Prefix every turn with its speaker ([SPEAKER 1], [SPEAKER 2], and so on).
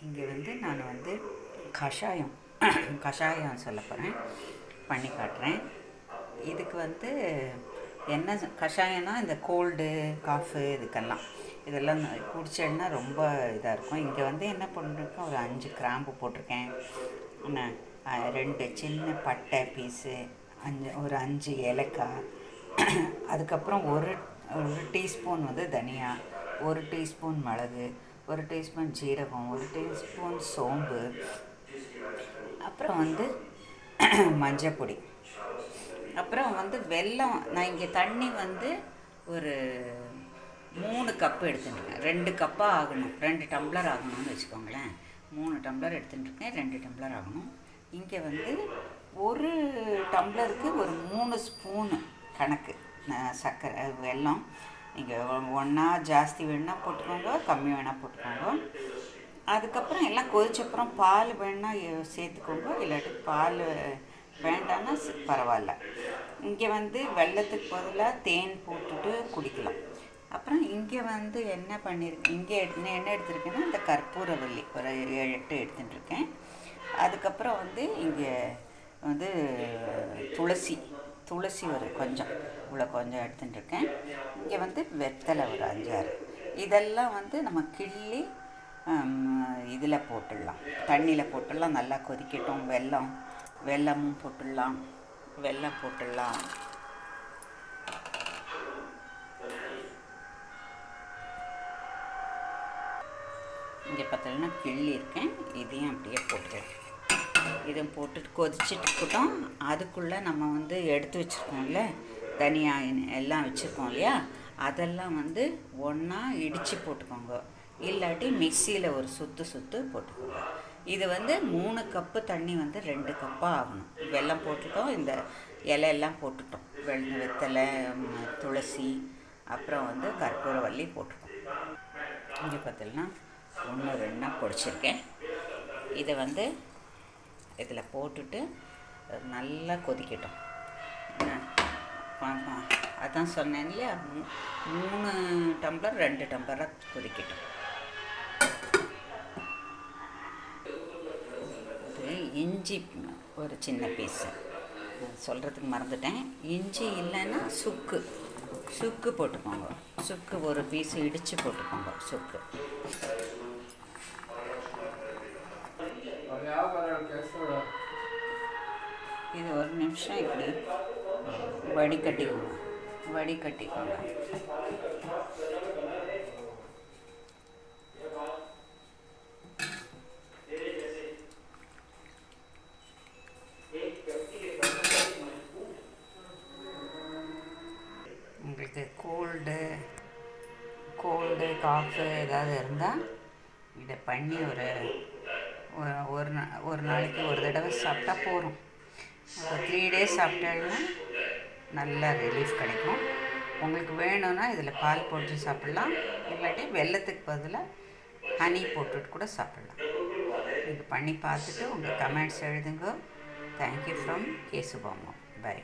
[SPEAKER 1] இங்கே வந்து நான் வந்து கஷாயம் கஷாயம் சொல்ல போகிறேன், பண்ணி காட்டுறேன். இதுக்கு வந்து என்ன கஷாயம்னா இந்த கோல்டு காஃபு இதெல்லாம் குடிச்சேன்னா ரொம்ப இதாக இருக்கும். இங்கே வந்து என்ன பண்ணிருக்கேன், ஒரு 5 கிராம்பு போட்டிருக்கேன், என்ன 2 சின்ன பட்டை பீஸு, ஒரு 5 ஏலக்காய், அதுக்கப்புறம் ஒரு டீஸ்பூன் வந்து தனியா, 1 டீஸ்பூன் மிளகு, 1 டீஸ்பூன் ஜீரகம், 1 டீஸ்பூன் சோம்பு, அப்புறம் வந்து மஞ்சள் பொடி, அப்புறம் வந்து வெல்லம். நான் இங்கே தண்ணி வந்து ஒரு 3 கப்பு எடுத்துட்டுருக்கேன். 2 கப்பாக ஆகணும், 2 டம்ளர் ஆகணும்னு வச்சுக்கோங்களேன். 3 டம்ளர் எடுத்துட்டுருக்கேன், 2 டம்ளர் ஆகணும். இங்கே வந்து ஒரு டம்ளருக்கு ஒரு 3 ஸ்பூனு கணக்கு சர்க்கரை வெல்லம். நீங்கள் ஒன்றா ஜாஸ்தி வேணால் போட்டுக்கோங்க, கம்மி வேணால் போட்டுக்கோங்க. அதுக்கப்புறம் எல்லாம் கொதிச்சப்புறம் பால் வேணால் சேர்த்துக்கோங்க, இல்லாட்டி பால் வேண்டான்னா பரவாயில்ல. இங்கே வந்து வெல்லத்துக்கு பதிலாக தேன் போட்டுட்டு குடிக்கலாம். அப்புறம் இங்கே வந்து என்ன பண்ணியிருக்கேன், இங்கே என்ன எடுத்துருக்கேன்னா இந்த கற்பூரவல்லி ஒரு 7-8 எடுத்துட்டுருக்கேன். அதுக்கப்புறம் வந்து இங்கே வந்து துளசி ஒரு கொஞ்சம் எடுத்துட்டுருக்கேன். இங்கே வந்து வெத்தலை ஒரு 5-6. இதெல்லாம் வந்து நம்ம கிள்ளி இதில் போட்டுடலாம், தண்ணியில் போட்டுடலாம். நல்லா கொதிக்கட்டும். வெல்லமும் போட்டுடலாம், வெல்லம் போட்டுடலாம். இங்கே பார்த்தீங்கன்னா கிள்ளி இருக்கேன், இதையும் அப்படியே போட்டுக்கிறேன். இதை போட்டுட்டு கொதிச்சுட்டு இருக்கட்டும். அதுக்குள்ளே நம்ம வந்து எடுத்து வச்சுருக்கோம்ல, தனியா எல்லாம் வச்சுருக்கோம் இல்லையா, அதெல்லாம் வந்து ஒன்றா இடித்து போட்டுக்கோங்க, இல்லாட்டி மிக்சியில் ஒரு சுற்று போட்டுக்கோங்க. இது வந்து 3 கப்பு தண்ணி வந்து 2 கப்பாக ஆகணும். வெல்லம் போட்டுட்டோம், இந்த இலையெல்லாம் போட்டுட்டோம், வெத்தலை, துளசி, அப்புறம் வந்து கற்பூரவல்லி போட்டுட்டோம். இங்கே பார்த்தீங்கன்னா 1-2 பொடிச்சிருக்கேன். இதை வந்து இதில் போட்டுட்டு நல்லா கொதிக்கட்டும். அதான் சொன்னேன் இல்லையா, 3 டம்ளர் 2 டம்ளராக கொதிக்கட்டும். இஞ்சி ஒரு சின்ன பீஸு சொல்கிறதுக்கு மறந்துட்டேன். இஞ்சி இல்லைன்னா சுக்கு போட்டுக்கோங்க. சுக்கு ஒரு பீஸு இடித்து போட்டுக்கோங்க. சுக்கு இது ஒரு நிமிஷம் இப்படி வடிகட்டிக்கோங்க. உங்களுக்கு கோல்டு காஃபு ஏதாவது இருந்தால் இதை பண்ணி ஒரு நாளைக்கு ஒரு தடவை சாப்பிட்டா போதும். ஒரு 3 டேஸ் சாப்பிட்டேன்னா நல்ல ரிலீஃப் கிடைக்கும். உங்களுக்கு வேணும்னா இதில் பால் போட்டு சாப்பிட்லாம், இல்லாட்டி வெல்லத்துக்கு பதிலாக ஹனி போட்டுட்டு கூட சாப்பிட்லாம். இது பண்ணி பார்த்துட்டு உங்கள் கமெண்ட்ஸ் எழுதுங்க. Thank you from K Subhama. By.